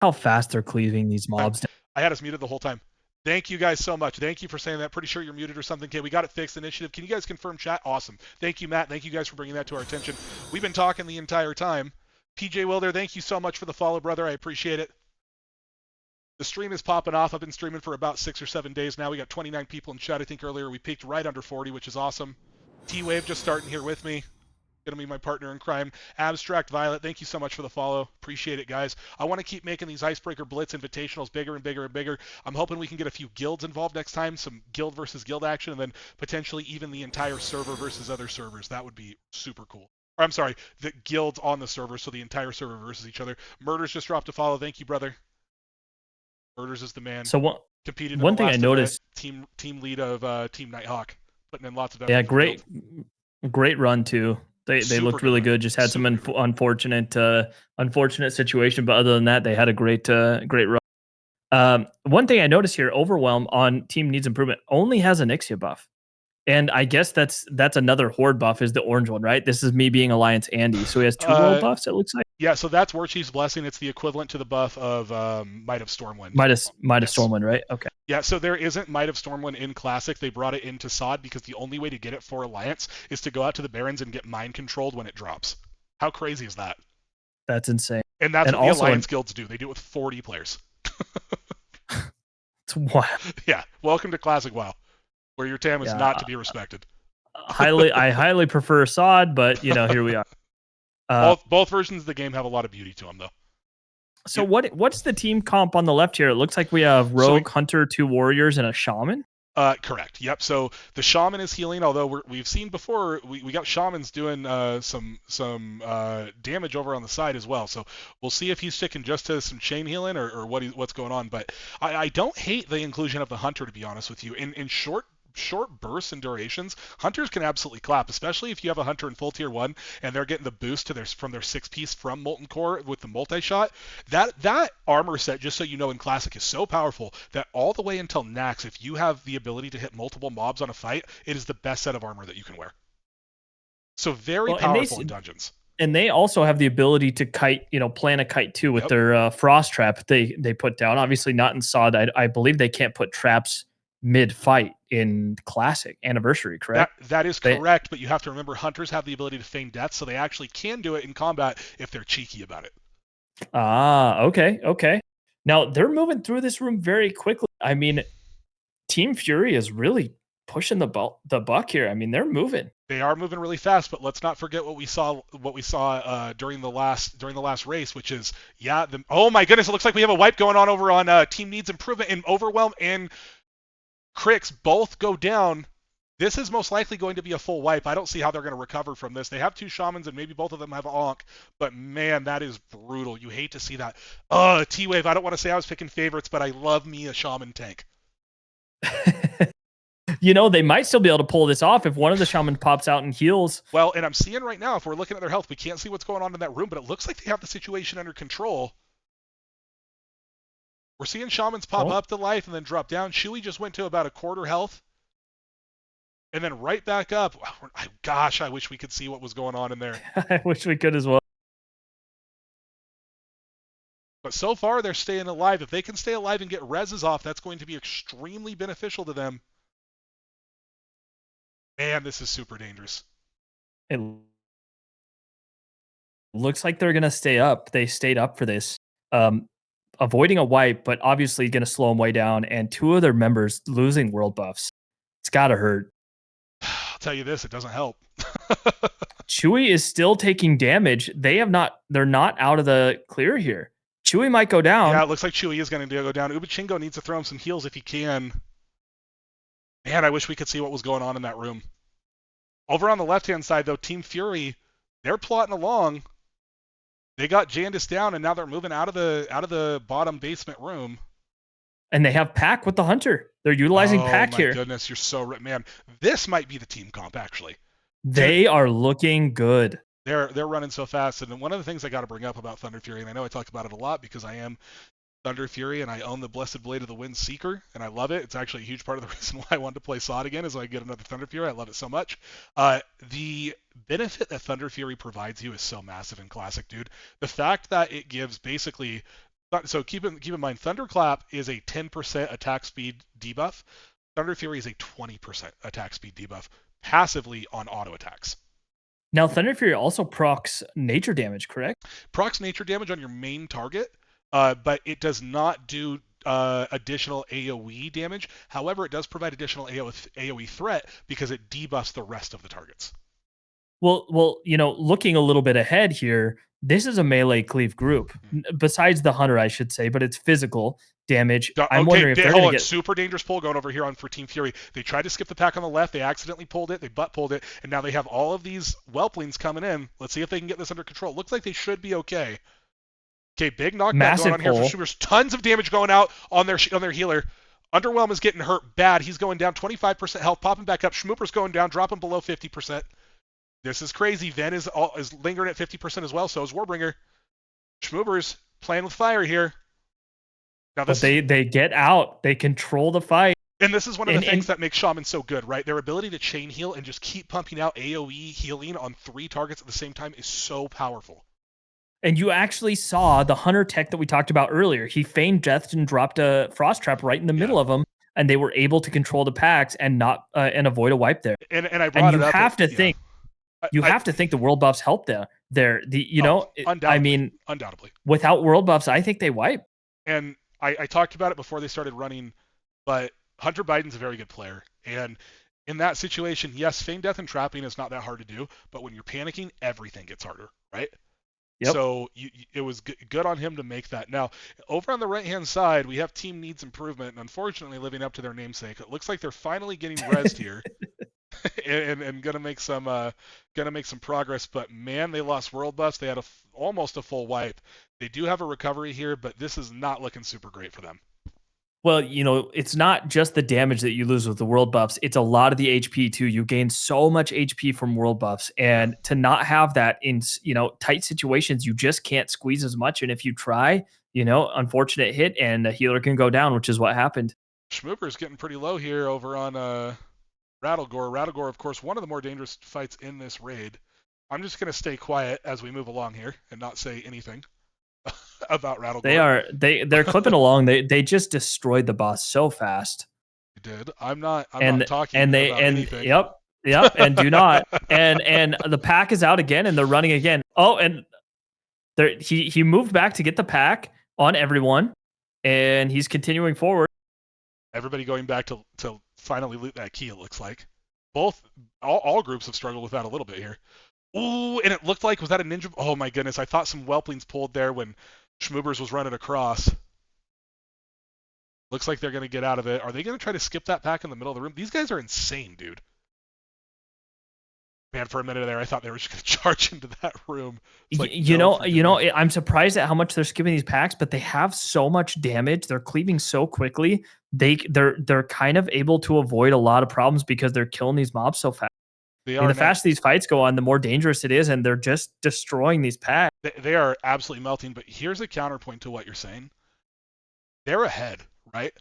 how fast they're cleaving these mobs. I had us muted the whole time. Thank you guys so much. Thank you for saying that. Pretty sure you're muted or something. Okay, we got it fixed. Initiative. Can you guys confirm chat? Awesome. Thank you, Matt. Thank you guys for bringing that to our attention. We've been talking the entire time. PJ Wilder, thank you so much for the follow, brother. I appreciate it. The stream is popping off. I've been streaming for about 6 or 7 days now. We got 29 people in chat. I think earlier we peaked right under 40, which is awesome. T-Wave just starting here with me. Gonna be my partner in crime. Abstract Violet, thank you so much for the follow. Appreciate it, guys. I want to keep making these Icebreaker Blitz invitationals bigger and bigger and bigger. I'm hoping we can get a few guilds involved next time, some guild versus guild action, and then potentially even the entire server versus other servers. That would be super cool. Or, I'm sorry, the guilds on the server, so the entire server versus each other. Murders just dropped a follow. Thank you, brother. Murders is the man. So competed one in the thing last I noticed, team lead of Team Nighthawk, putting in lots of effort. yeah, great run too. They looked really good. Just had some unfortunate situation, but other than that, they had a great run. One thing I noticed here, Overwhelm on Team Needs Improvement only has an Ixia buff. And I guess that's another Horde buff is the orange one, right? This is me being Alliance Andy. So he has 2 world buffs, it looks like. Yeah, so that's Warchief's Blessing. It's the equivalent to the buff of Might of Stormwind. Might of Stormwind, right? Okay. Yeah, so there isn't Might of Stormwind in Classic. They brought it into SOD because the only way to get it for Alliance is to go out to the Barrens and get mind controlled when it drops. How crazy is that? That's insane. And that's what the Alliance guilds do. They do it with 40 players. It's wild. Yeah, welcome to Classic WoW, where your TAM is not to be respected. I highly prefer SOD, but here we are. Both versions of the game have a lot of beauty to them, though. So what's the team comp on the left here? It looks like we have Rogue, Hunter, 2 Warriors, and a Shaman. Correct. Yep. So the Shaman is healing, although we've seen before we got Shamans doing some damage over on the side as well. So we'll see if he's sticking just to some chain healing or what's going on. But I don't hate the inclusion of the Hunter, to be honest with you. In short bursts and durations, Hunters can absolutely clap, especially if you have a Hunter in full tier 1 and they're getting the boost from their 6-piece from Molten Core with the multi-shot. That armor set, just so you know, in Classic is so powerful that all the way until Nax, if you have the ability to hit multiple mobs on a fight, it is the best set of armor that you can wear. So very powerful in dungeons. And they also have the ability to kite, plan a kite too with their frost trap they put down. Obviously not in SOD. I believe they can't put traps mid-fight in Classic Anniversary, correct? That is correct, but you have to remember Hunters have the ability to feign death, so they actually can do it in combat if they're cheeky about it. Okay. Now, they're moving through this room very quickly. I mean, Team Fury is really pushing the buck here. I mean, they're moving. They are moving really fast, but let's not forget what we saw during the last race, which is oh my goodness, it looks like we have a wipe going on over on Team Needs Improvement, and Overwhelm and Crix both go down. This is most likely going to be a full wipe. I don't see how they're going to recover from this. They have 2 Shamans, and maybe both of them have Ankh, but man, that is brutal. You hate to see that. T-Wave, I don't want to say I was picking favorites, but I love me a Shaman tank. They might still be able to pull this off if one of the Shamans pops out and heals. Well, and I'm seeing right now, if we're looking at their health, we can't see what's going on in that room, but it looks like they have the situation under control. We're seeing Shamans pop up to life and then drop down. Shui just went to about a quarter health. And then right back up. Gosh, I wish we could see what was going on in there. I wish we could as well. But so far, they're staying alive. If they can stay alive and get reses off, that's going to be extremely beneficial to them. Man, this is super dangerous. It looks like they're going to stay up. They stayed up for this. Avoiding a wipe, but obviously going to slow them way down. And 2 of their members losing world buffs. It's got to hurt. I'll tell you this, it doesn't help. Chewy is still taking damage. They're not out of the clear here. Chewy might go down. Yeah, it looks like Chewy is going to go down. Ubichingo needs to throw him some heals if he can. Man, I wish we could see what was going on in that room. Over on the left-hand side, though, Team Fury, they're plotting along. They got Jandis down, and now they're moving out of the bottom basement room. And they have Pack with the Hunter. They're utilizing Pack here. Oh my goodness, you're so right, man. This might be the team comp, actually. They are looking good. They're running so fast. And one of the things I got to bring up about Thunder Fury, and I know I talk about it a lot because I am Thunder Fury and I own the Blessed Blade of the Wind Seeker, and I love it. It's actually a huge part of the reason why I wanted to play SOD again is so I get another Thunder Fury. I love it so much. The benefit that Thunder Fury provides you is so massive in Classic, dude. The fact that it gives basically So keep in mind, Thunderclap is a 10% attack speed debuff. Thunder Fury is a 20% attack speed debuff passively on auto attacks. Now, Thunder Fury also procs nature damage, correct? Procs nature damage on your main target, but it does not do additional AoE damage. However, it does provide additional AoE threat because it debuffs the rest of the targets. Well, looking a little bit ahead here, this is a melee cleave group. Besides the hunter, I should say, but it's physical damage. I'm wondering if they're going to get super dangerous pull going over here for Team Fury. They tried to skip the pack on the left. They accidentally pulled it. They butt pulled it, and now they have all of these whelplings coming in. Let's see if they can get this under control. Looks like they should be okay. Okay, big knockdown going on here for Schmoopers. Tons of damage going out on their healer. Underwhelm is getting hurt bad. He's going down 25% health, popping back up. Schmooper's going down, dropping below 50%. This is crazy. Ven is lingering at 50% as well. So is Warbringer. Schmoopers playing with fire here. Now they get out. They control the fight. And this is one of the things that makes Shaman so good, right? Their ability to chain heal and just keep pumping out AoE healing on 3 targets at the same time is so powerful. And you actually saw the hunter tech that we talked about earlier. He feigned death and dropped a frost trap right in the middle of them, and they were able to control the packs and not and avoid a wipe there. And I brought it up. You have to think. You have to think the world buffs help there. I mean, undoubtedly. Without world buffs, I think they wipe. And I talked about it before they started running, but Hunter Biden's a very good player. And in that situation, yes, feign death and trapping is not that hard to do, but when you're panicking, everything gets harder, right? Yep. So it was good on him to make that. Now, over on the right-hand side, we have team needs improvement, and unfortunately living up to their namesake. It looks like they're finally getting rezzed here. and gonna make some progress, but man, they lost world buffs. They had almost a full wipe. They do have a recovery here, but this is not looking super great for them. Well, it's not just the damage that you lose with the world buffs. It's a lot of the HP too. You gain so much HP from world buffs, and to not have that in tight situations, you just can't squeeze as much. And if you try, unfortunate hit, and the healer can go down, which is what happened. Schmooper's getting pretty low here over on Rattlegore. Rattlegore, of course, one of the more dangerous fights in this raid. I'm just going to stay quiet as we move along here and not say anything about Rattlegore. They're clipping along. They just destroyed the boss so fast. They did. I'm not talking about anything. Yep, and do not. And the pack is out again, and they're running again. Oh, and he moved back to get the pack on everyone, and he's continuing forward. Everybody going back to finally loot that key, it looks like. All groups have struggled with that a little bit here. Ooh, and it looked like, was that a ninja? Oh my goodness, I thought some whelplings pulled there when Schmoopers was running across. Looks like they're going to get out of it. Are they going to try to skip that pack in the middle of the room? These guys are insane, dude. Man, for a minute there, I thought they were just going to charge into that room. Like, I'm surprised at how much they're skipping these packs, but they have so much damage. They're cleaving so quickly. They're kind of able to avoid a lot of problems because they're killing these mobs so fast. The faster these fights go on, the more dangerous it is, and they're just destroying these packs. They are absolutely melting, but here's a counterpoint to what you're saying. They're ahead, right?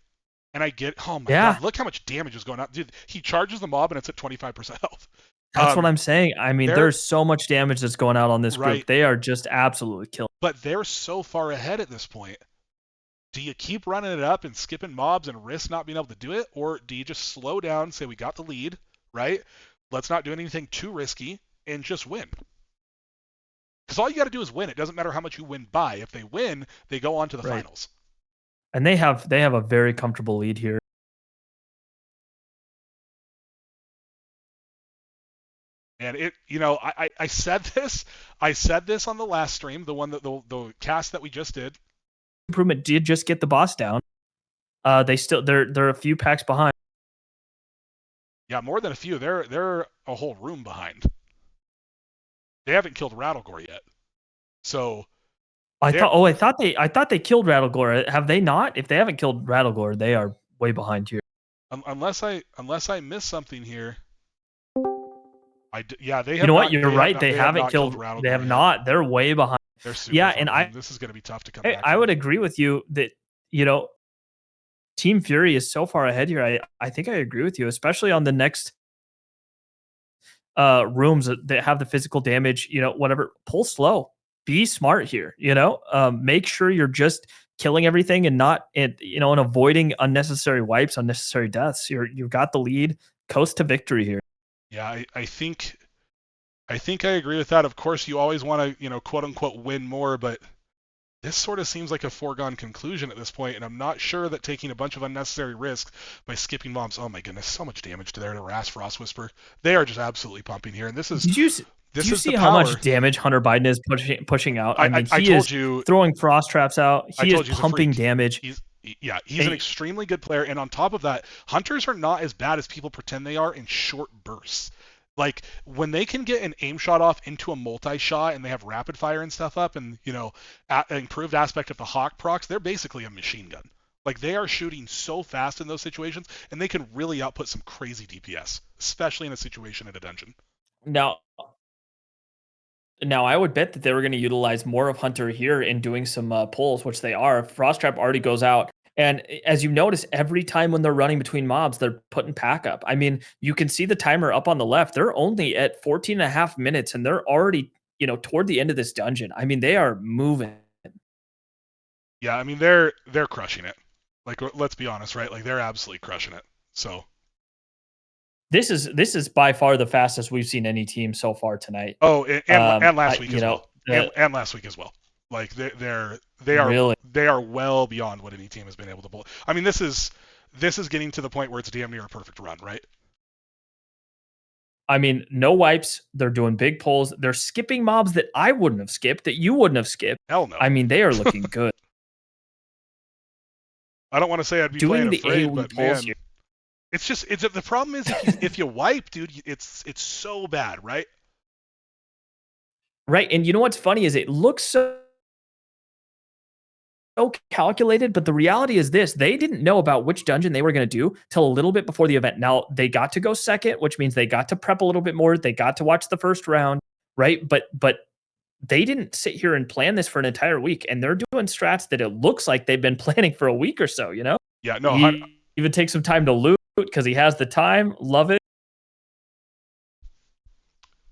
And I get, oh my God, look how much damage is going out. Dude, he charges the mob and it's at 25% health. That's what I'm saying. I mean, there's so much damage that's going out on this group. Right. They are just absolutely killing. But they're so far ahead at this point. Do you keep running it up and skipping mobs and risk not being able to do it? Or do you just slow down, say we got the lead, right? Let's not do anything too risky and just win. Because all you got to do is win. It doesn't matter how much you win by. If they win, they go on to the finals. And they have a very comfortable lead here. And I said this on the last stream, the one that the cast that we just did. Improvement did just get the boss down. They're a few packs behind. Yeah, more than a few. They're a whole room behind. They haven't killed Rattlegore yet. So I thought they killed Rattlegore. Have they not? If they haven't killed Rattlegore, they are way behind here. Unless I missed something here. They have. You know what? You're right. They haven't killed Rattlegore. They have not. They're way behind. They're super this is going to be tough to come back. I would agree with you that Team Fury is so far ahead here. I think I agree with you, especially on the next rooms that have the physical damage. Whatever. Pull slow. be smart here. Make sure you're just killing everything and not, and avoiding unnecessary wipes, unnecessary deaths. You've got the lead. Coast to victory here. Yeah, I think I agree with that. Of course, you always want to, quote unquote, win more, but this sort of seems like a foregone conclusion at this point, and I'm not sure that taking a bunch of unnecessary risks by skipping mobs. Oh my goodness, so much damage to their Ras Frost Whisper. They are just absolutely pumping here, and this is Did you this do you is the see how power. much damage Hunter Biden is pushing out? I mean, I he is told you. throwing frost traps out. I He is told you he's a pumping freak. damage. He's an extremely good player, and on top of that, hunters are not as bad as people pretend they are in short bursts. Like when they can get an aim shot off into a multi-shot and they have rapid fire and stuff up, and improved aspect of the hawk procs, they're basically a machine gun. Like they are shooting so fast in those situations, and they can really output some crazy DPS, especially in a situation in a dungeon. Now, I would bet that they were going to utilize more of Hunter here in doing some pulls, which they are. Frost Trap already goes out. And as you notice, every time when they're running between mobs, they're putting pack up. I mean, you can see the timer up on the left. They're only at 14 and a half minutes, and they're already, toward the end of this dungeon. I mean, they are moving. Yeah, I mean they're crushing it. Like let's be honest, right? Like they're absolutely crushing it. So This is by far the fastest we've seen any team so far tonight. oh, and last week as well. And last week as well. Like they are really, they are well beyond what any team has been able to pull. I mean, this is getting to the point where it's damn near a perfect run, right? I mean, no wipes. They're doing big pulls. They're skipping mobs that I wouldn't have skipped, that you wouldn't have skipped. Hell no. I mean, they are looking good. I don't want to say I'd be Doing playing the afraid, AoE but pulls man, here. it's the problem is if you wipe, dude, it's so bad, right? Right, and you know what's funny is it looks so calculated, but the reality is this: they didn't know about which dungeon they were going to do till a little bit before the event. Now they got to go second, which means they got to prep a little bit more. They got to watch the first round, right? But they didn't sit here and plan this for an entire week, and they're doing strats that it looks like they've been planning for a week or so. Yeah, no. He even takes some time to loot because he has the time. Love it.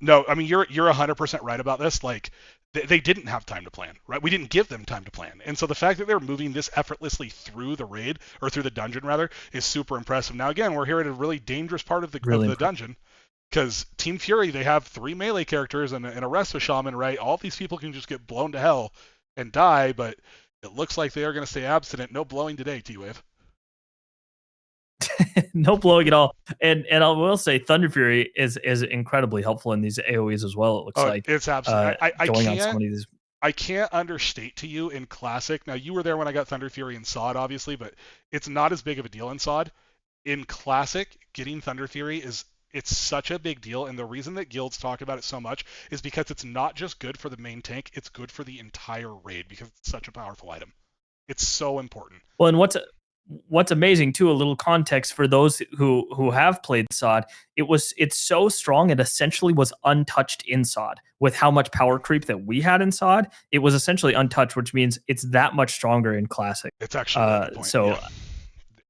No, I mean you're 100% right about this. Like they didn't have time to plan, right? We didn't give them time to plan, and so the fact that they're moving this effortlessly through the raid or through the dungeon rather is super impressive. Now again, we're here at a really dangerous part of the dungeon because Team Fury, they have 3 melee characters and a Resto Shaman, right? All of these people can just get blown to hell and die, but it looks like they are going to stay abstinent. No blowing today, T-Wave. No blowing at all. And I will say Thunder Fury is incredibly helpful in these AoEs as well. It looks like it's absolutely. going on so many of these. I can't understate to you in Classic. Now you were there when I got Thunder Fury in SOD, obviously, but it's not as big of a deal in SOD. In Classic, getting Thunder Fury it's such a big deal, and the reason that guilds talk about it so much is because it's not just good for the main tank; it's good for the entire raid because it's such a powerful item. It's so important. Well, and what's amazing too, a little context for those who have played SOD, it's so strong it essentially was untouched in SOD. With how much power creep that we had in SOD, it was essentially untouched, which means it's that much stronger in Classic. It's actually a good point. So yeah.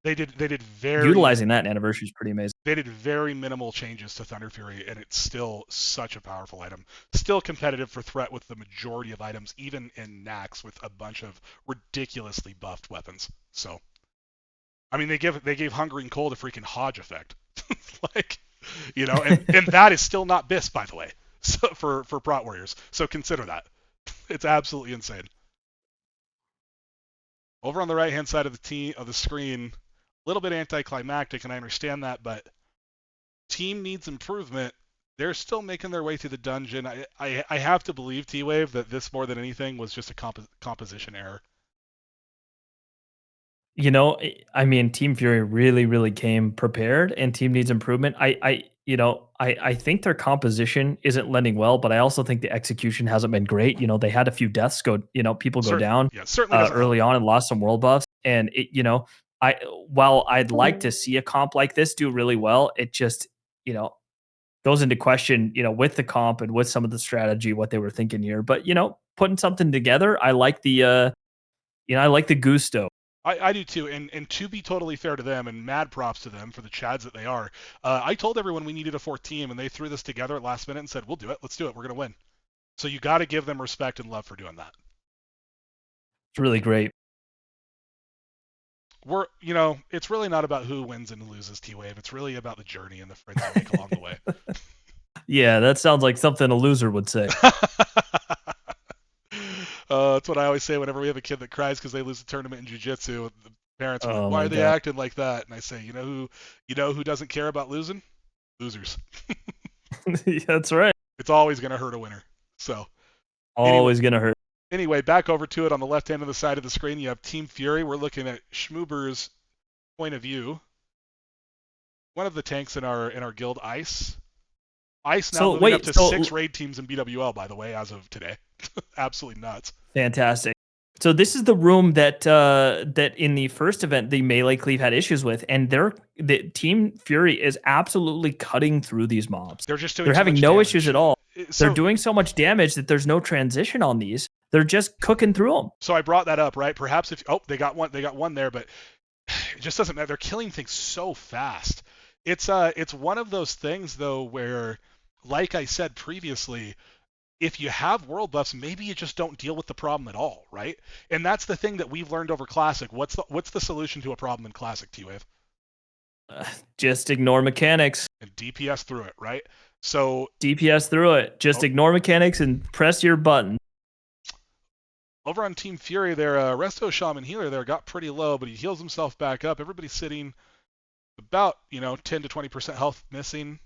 They did very utilizing that in Anniversary is pretty amazing. They did very minimal changes to Thunder Fury, and it's still such a powerful item. Still competitive for threat with the majority of items, even in Nax with a bunch of ridiculously buffed weapons. So, I mean, they gave Hungering Cold a freaking Hodge effect, like, and that is still not BIS, by the way, so for Prot Warriors. So consider that. It's absolutely insane. Over on the right hand side of the screen. A little bit anticlimactic, and I understand that, but team needs improvement. They're still making their way through the dungeon. I have to believe, T-Wave, that this more than anything was just a composition error. I mean, Team Fury really, really came prepared, and team needs improvement. I think their composition isn't lending well, but I also think the execution hasn't been great. They had a few deaths people go down early on and lost some world buffs, and while I'd like to see a comp like this do really well, it just, goes into question, with the comp and with some of the strategy, what they were thinking here. But, putting something together, I like the gusto. I do too, and to be totally fair to them, and mad props to them for the chads that they are, I told everyone we needed a 4th team, and they threw this together at last minute and said, we'll do it, let's do it, we're going to win. So you got to give them respect and love for doing that. It's really great. It's really not about who wins and loses T-Wave. It's really about the journey and the friends you make along the way. Yeah, that sounds like something a loser would say. That's what I always say whenever we have a kid that cries because they lose a tournament in jiu-jitsu. The parents are like, Oh "Why my are they god. acting like that?" And I say, "You know who doesn't care about losing? Losers. That's right. It's always gonna hurt a winner." So anyway, Always gonna hurt. back over to it on the left hand of the side of the screen. You have Team Fury. We're looking at Schmoober's point of view. One of the tanks in our guild, Ice. Ice now So moving up wait, to so 6 raid teams in BWL, by the way, as of today. Absolutely nuts. fantastic. So this is the room that that in the first event the melee cleave had issues with, and the Team Fury is absolutely cutting through these mobs. They're just doing They're too having much no damage. issues at all. They're So doing so much damage that there's no transition on these. They're just cooking through them. so I brought that up, right? Perhaps if they got one there, but it just doesn't matter. They're killing things so fast. It's one of those things though where, like I said previously, if you have world buffs, maybe you just don't deal with the problem at all, right? And that's the thing that we've learned over Classic. What's the solution to a problem in Classic, T-Wave? Just ignore mechanics. And DPS through it, right? So DPS through it. Just ignore mechanics and press your button. over on Team Fury, their Resto Shaman healer there got pretty low, but he heals himself back up. Everybody's sitting about 10 to 20% health missing.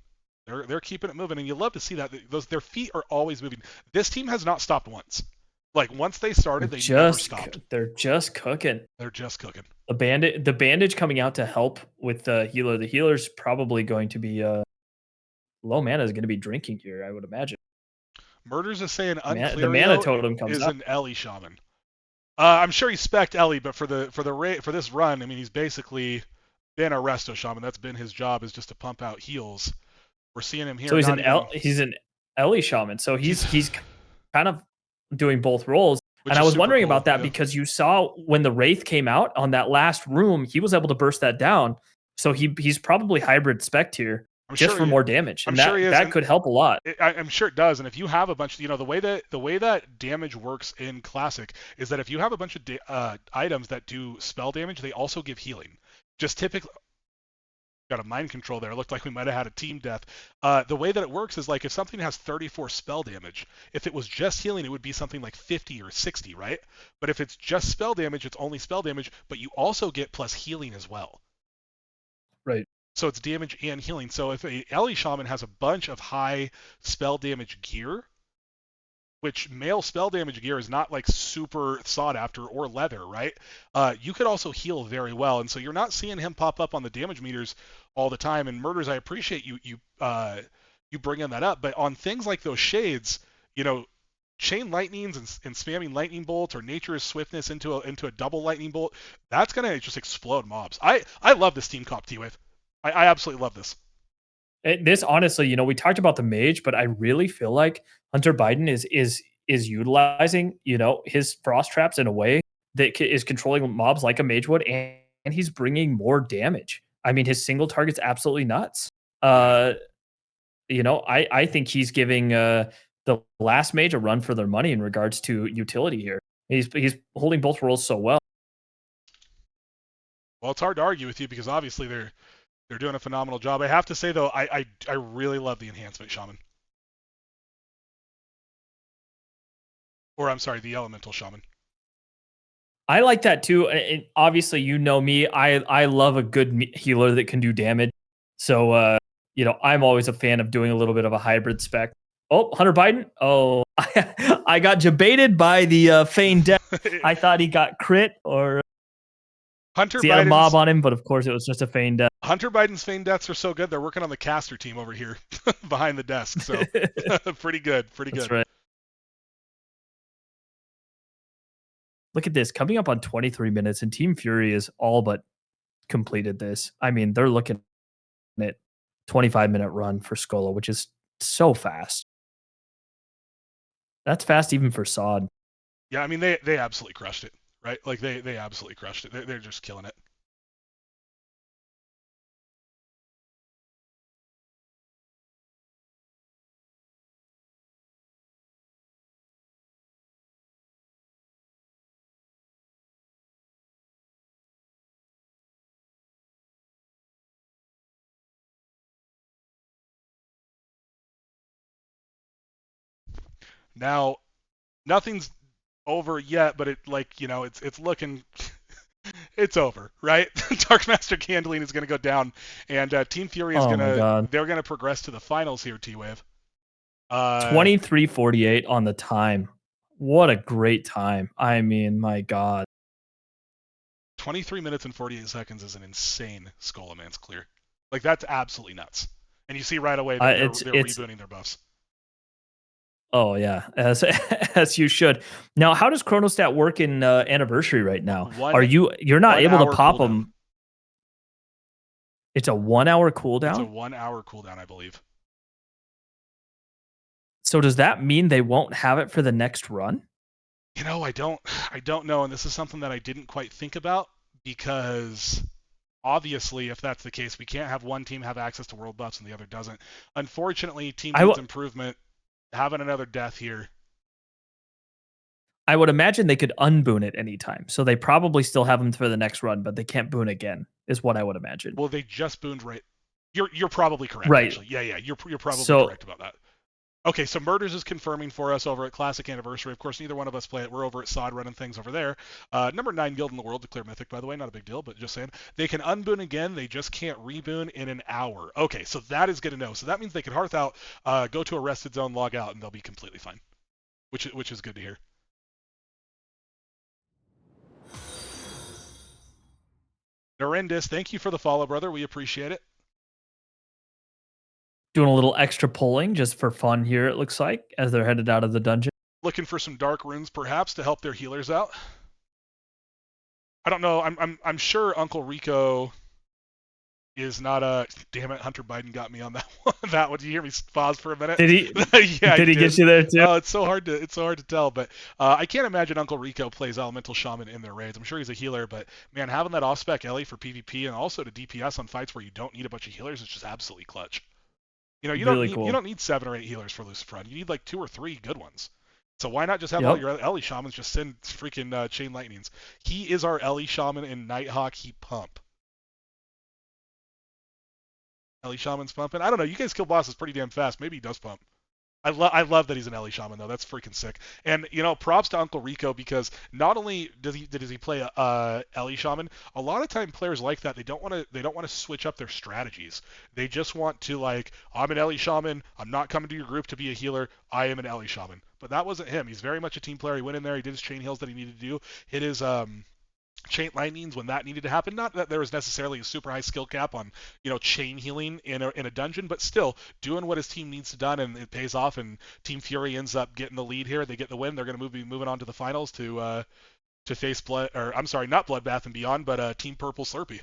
They're keeping it moving, and you love to see that. Their feet are always moving. This team has not stopped once. Like once they started, they never stopped. They're just cooking. They're just cooking. The bandage coming out to help with the healer. The healer's probably going to be low mana is going to be drinking here, I would imagine. Murders is saying The mana totem comes is up. an Ellie shaman. I'm sure he spec'd Ellie, but for this run, I mean, he's basically been a resto shaman. That's been his job, is just to pump out heals. We're seeing him here. So he's an Ellie shaman. So he's kind of doing both roles. And I was wondering about that because you saw when the Wraith came out on that last room, he was able to burst that down. So he's probably hybrid spec here just for more damage. And that could help a lot. I'm sure it does. And if you have a bunch of, the way that damage works in Classic is that if you have a bunch of items that do spell damage, they also give healing. Just typically, got a mind control there. It looked like we might have had a team death. The way that it works is like if something has 34 spell damage, if it was just healing, it would be something like 50 or 60, right? But if it's just spell damage, it's only spell damage, but you also get plus healing as well. Right. So it's damage and healing. So if a Ellie Shaman has a bunch of high spell damage gear, which male spell damage gear is not like super sought after, or leather, right? You could also heal very well, and so you're not seeing him pop up on the damage meters all the time. And Murders, I appreciate you bringing that up, but on things like those shades, chain lightnings and spamming lightning bolts, or nature's swiftness into a double lightning bolt, that's gonna just explode mobs. I love this team comp, T-Wave. I absolutely love this. This honestly, we talked about the mage, but I really feel like Hunter Biden is utilizing, his frost traps in a way that is controlling mobs like a mage would, and he's bringing more damage. I mean, his single target's absolutely nuts. I think he's giving the last mage a run for their money in regards to utility here. He's holding both roles so well. Well, it's hard to argue with you because obviously they're doing a phenomenal job. I have to say though, I really love the enhancement shaman. Or I'm sorry, the elemental shaman. I like that too. And obviously, me, I love a good healer that can do damage. So, I'm always a fan of doing a little bit of a hybrid spec. Oh, Hunter Biden. Oh, I got debated by the Feign death. I thought he got crit or he had a mob on him, but of course it was just a Feign death. Hunter Biden's Feign deaths are so good, they're working on the caster team over here behind the desk. So pretty good. That's right. Look at this, coming up on 23 minutes, and Team Fury is all but completed this. I mean, they're looking at 25-minute run for Skola, which is so fast. That's fast even for Sod. Yeah, I mean, they absolutely crushed it, right? Like, they absolutely crushed it. They're just killing it. Now, nothing's over yet, but it's looking it's over, right? Darkmaster Candling is going to go down, and Team Fury is Oh my god. they're going to progress to the finals here, T-Wave. 23:48 on the time. What a great time. I mean, my god. 23 minutes and 48 seconds is an insane Skullman's clear. Like, that's absolutely nuts. And you see right away that they're rebooting their buffs. Oh yeah, as as you should. Now, how does Chronostat work in Anniversary right now? You're not able to pop them? It's a 1 hour cooldown. It's a 1 hour cooldown, I believe. So does that mean they won't have it for the next run? You know, I don't know, and this is something that I didn't quite think about, because obviously, if that's the case, we can't have one team have access to world buffs and the other doesn't. Unfortunately, team needs improvement. Having another death here. I would imagine they could unboon it anytime, so they probably still have them for the next run, but they can't boon again, is what I would imagine. Well, they just booned right. You're probably correct. Right. Actually. Yeah. You're probably correct about that. Okay, so Murders is confirming for us over at Classic Anniversary. Of course, neither one of us play it. We're over at SOD running things over there. Number 9 guild in the world, declare Mythic, by the way. Not a big deal, but just saying. They can unboon again. They just can't reboon in an hour. Okay, so that is good to know. So that means they can Hearth out, go to a rested zone, log out, and they'll be completely fine, which is good to hear. Narendis, thank you for the follow, brother. We appreciate it. Doing a little extra pulling just for fun here, it looks like, as they're headed out of the dungeon. Looking for some dark runes, perhaps, to help their healers out. I don't know. I'm sure Uncle Rico is not a. Damn it, Hunter Biden got me on that one. That one. Did you hear me pause for a minute? Did he? Yeah. Did he get you there too? Oh, it's so hard to tell. But I can't imagine Uncle Rico plays Elemental Shaman in their raids. I'm sure he's a healer, but man, having that off-spec Ellie for PvP and also to DPS on fights where you don't need a bunch of healers is just absolutely clutch. You know, you don't need 7 or 8 healers for Luciferon. You need like 2 or 3 good ones. So why not just have all your Ellie Shamans just send freaking Chain Lightnings? He is our Ellie Shaman in Nighthawk. He pump. Ellie Shaman's pumping. I don't know. You guys kill bosses pretty damn fast. Maybe he does pump. I love that he's an Ellie Shaman though. That's freaking sick. And you know, props to Uncle Rico, because not only does he play Ellie Shaman, a lot of time players like that, they don't want to switch up their strategies. They just want to, like, I'm an Ellie Shaman. I'm not coming to your group to be a healer. I am an Ellie Shaman. But that wasn't him. He's very much a team player. He went in there. He did his chain heals that he needed to do. Hit his chain lightnings when that needed to happen. Not that there was necessarily a super high skill cap on, you know, chain healing in a dungeon, but still doing what his team needs to done, and it pays off. And Team Fury ends up getting the lead here. They get the win. They're going to be moving on to the finals to face not Bloodbath and Beyond, but Team Purple Slurpee.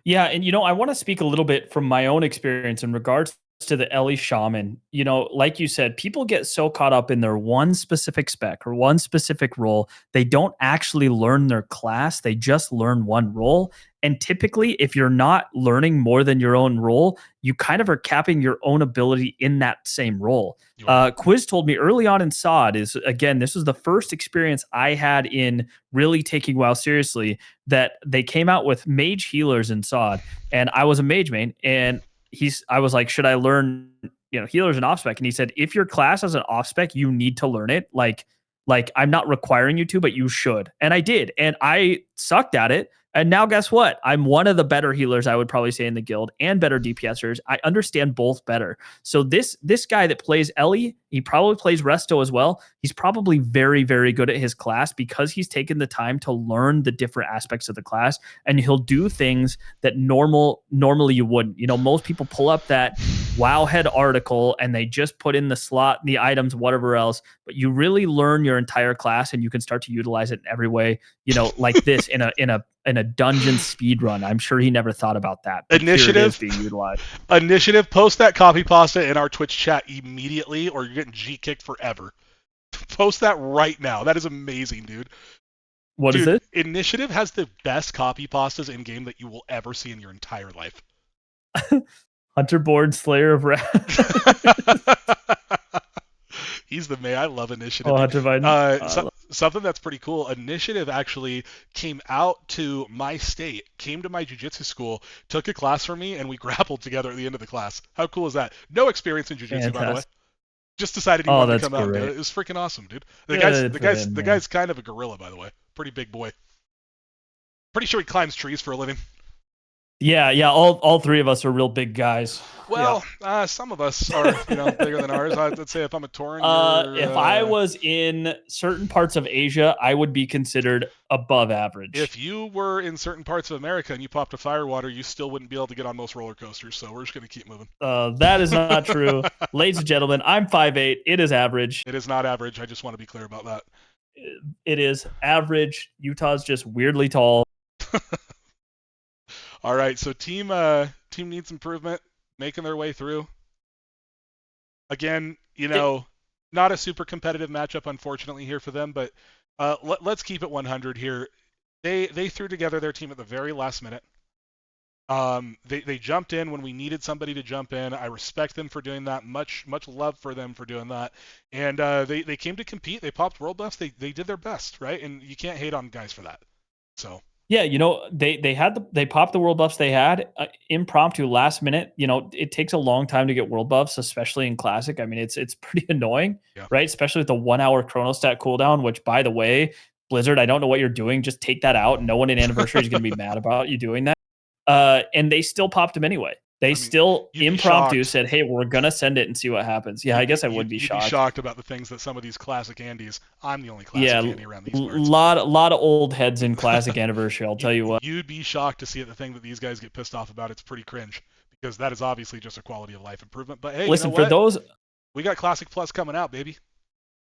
Yeah, and you know, I want to speak a little bit from my own experience in regards to the Ellie Shaman. You know, like you said, people get so caught up in their one specific spec or one specific role, they don't actually learn their class. They just learn one role. And typically, if you're not learning more than your own role, you kind of are capping your own ability in that same role. Quiz told me early on in SOD this was the first experience I had in really taking WoW seriously, that they came out with mage healers in SOD, and I was a mage main, and I was like, should I learn, you know, healers and off spec? And he said, if your class has an off spec, you need to learn it. Like I'm not requiring you to, but you should. And I did, and I sucked at it. And now guess what? I'm one of the better healers, I would probably say, in the guild, and better DPSers. I understand both better. So this guy that plays Ellie, he probably plays Resto as well. He's probably very, very good at his class because he's taken the time to learn the different aspects of the class, and he'll do things that normally you wouldn't. You know, most people pull up that Wowhead article and they just put in the slot, the items, whatever else, but you really learn your entire class and you can start to utilize it in every way, you know, like this in a dungeon speed run. I'm sure he never thought about that. Initiative being utilized. Initiative, post that copy pasta in our Twitch chat immediately, or you're getting G kicked forever. Post that right now. That is amazing, dude. What is it? Initiative has the best copy pastas in game that you will ever see in your entire life. Hunterborn, Slayer of Wrath. He's the man. I love Initiative. Oh, Hunter Biden. Something that's pretty cool. Initiative actually came out to my state, came to my jiu-jitsu school, took a class from me, and we grappled together at the end of the class. How cool is that? No experience in jiu-jitsu, by the way. Just decided he Oh, wanted to that's come out and do great. it. It was freaking awesome, dude. Good for him, The man. guy's kind of a gorilla, by the way. Pretty big boy. Pretty sure he climbs trees for a living. Yeah. All three of us are real big guys. Well, some of us are, bigger than ours. I'd say if I'm a Tauren, If I was in certain parts of Asia, I would be considered above average. If you were in certain parts of America and you popped a firewater, you still wouldn't be able to get on most roller coasters. So we're just gonna keep moving. That is not true, ladies and gentlemen. I'm 5'8". It is average. It is not average. I just want to be clear about that. It is average. Utah's just weirdly tall. All right, so team needs improvement, making their way through. Again, not a super competitive matchup, unfortunately, here for them. But let's keep it 100 here. They threw together their team at the very last minute. They jumped in when we needed somebody to jump in. I respect them for doing that. Much love for them for doing that. And they came to compete. They popped world buffs. They did their best, right? And you can't hate on guys for that. So. Yeah, they popped the world buffs they had impromptu last minute. It takes a long time to get world buffs, especially in Classic. I mean, it's pretty annoying, right? Especially with the 1 hour chronostat cooldown, which, by the way, Blizzard, I don't know what you're doing. Just take that out. No one in Anniversary is going to be mad about you doing that. And they still popped them anyway. They still impromptu said, "Hey, we're gonna send it and see what happens." Yeah, I guess I would be shocked. You'd be shocked about the things that some of these Classic Andes. I'm the only Classic Andy around these parts. Lot of old heads in Classic Anniversary. I'll tell you what. You'd be shocked to see the thing that these guys get pissed off about. It's pretty cringe because that is obviously just a quality of life improvement. But hey, listen, for those, we got Classic Plus coming out, baby.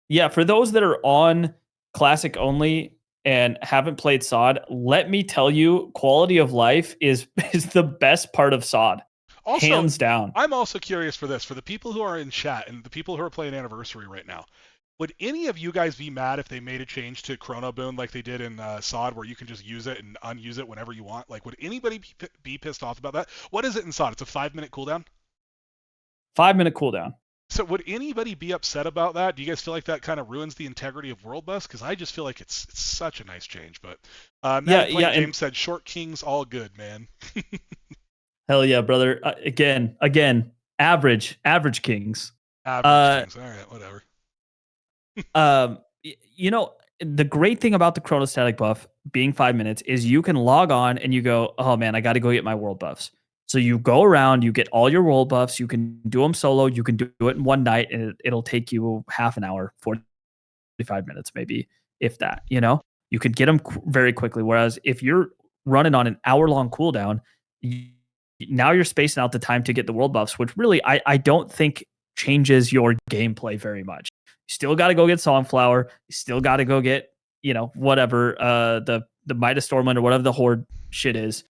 Yeah, for those that are on Classic only and haven't played SOD, let me tell you, quality of life is the best part of SOD. Also, hands down. I'm also curious for this, for the people who are in chat and the people who are playing Anniversary right now. Would any of you guys be mad if they made a change to Chrono Boon like they did in SOD, where you can just use it and unuse it whenever you want? Like, would anybody be pissed off about that? What is it in SOD? It's a 5-minute cooldown? 5-minute cooldown. So would anybody be upset about that? Do you guys feel like that kind of ruins the integrity of World Bus? Because I just feel like it's such a nice change. But James said, short kings all good, man. Hell yeah, brother. Again, average kings. Average kings. All right, whatever. The great thing about the chronostatic buff being 5 minutes is you can log on and you go, oh man, I got to go get my world buffs. So you go around, you get all your world buffs, you can do them solo, you can do it in one night, and it'll take you half an hour, 45 minutes maybe, if that. You could get them very quickly. Whereas if you're running on an hour-long cooldown, now you're spacing out the time to get the world buffs, which really I don't think changes your gameplay very much. You still got to go get Songflower. You still got to go get, whatever, the Midas Stormwind or whatever the Horde shit is.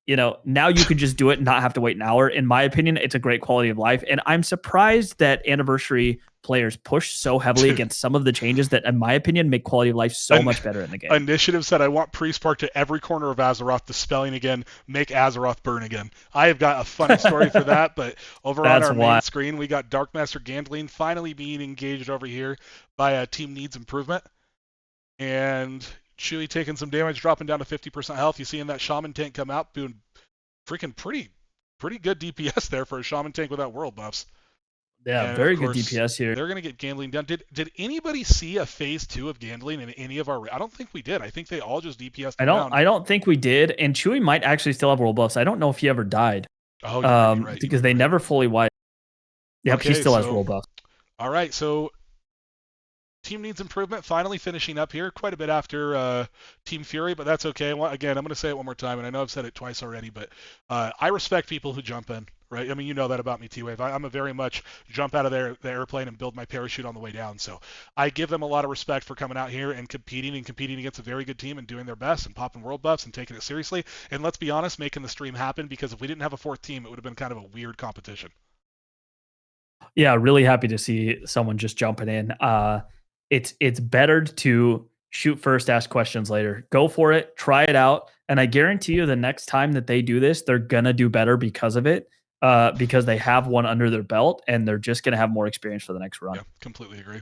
Now you can just do it and not have to wait an hour. In my opinion, it's a great quality of life. And I'm surprised that Anniversary players push so heavily against some of the changes that, in my opinion, make quality of life so much better in the game. Initiative said, I want Priest Park to every corner of Azeroth dispelling again, make Azeroth burn again. I have got a funny story for that, but over on our main screen, we got Darkmaster Gandleen finally being engaged over here by a Team Needs Improvement. And Chewy taking some damage, dropping down to 50% health. You seeing that Shaman tank come out, doing freaking pretty good DPS there for a Shaman tank without world buffs. Yeah, and very good DPS here. They're going to get Gandleen down. Did anybody see a phase 2 of Gandleen in any of our... I don't think we did. I think they all just DPS'd down. I don't think we did. And Chewy might actually still have world buffs. I don't know if he ever died. Oh, you're right. Because they never fully wiped. Yep, he still has world buffs. All right, so Team Needs Improvement finally finishing up here, quite a bit after Team Fury, but that's okay. Again, I'm going to say it one more time, and I know I've said it twice already, but I respect people who jump in, right? I mean, you know that about me, T-Wave. I'm a very much jump out of the airplane and build my parachute on the way down. So I give them a lot of respect for coming out here and competing against a very good team and doing their best and popping world buffs and taking it seriously. And let's be honest, making the stream happen, because if we didn't have a fourth team, it would have been kind of a weird competition. Yeah, really happy to see someone just jumping in. It's better to shoot first, ask questions later. Go for it, try it out, and I guarantee you the next time that they do this, they're gonna do better because of it, because they have one under their belt and they're just gonna have more experience for the next run. Yeah, completely agree.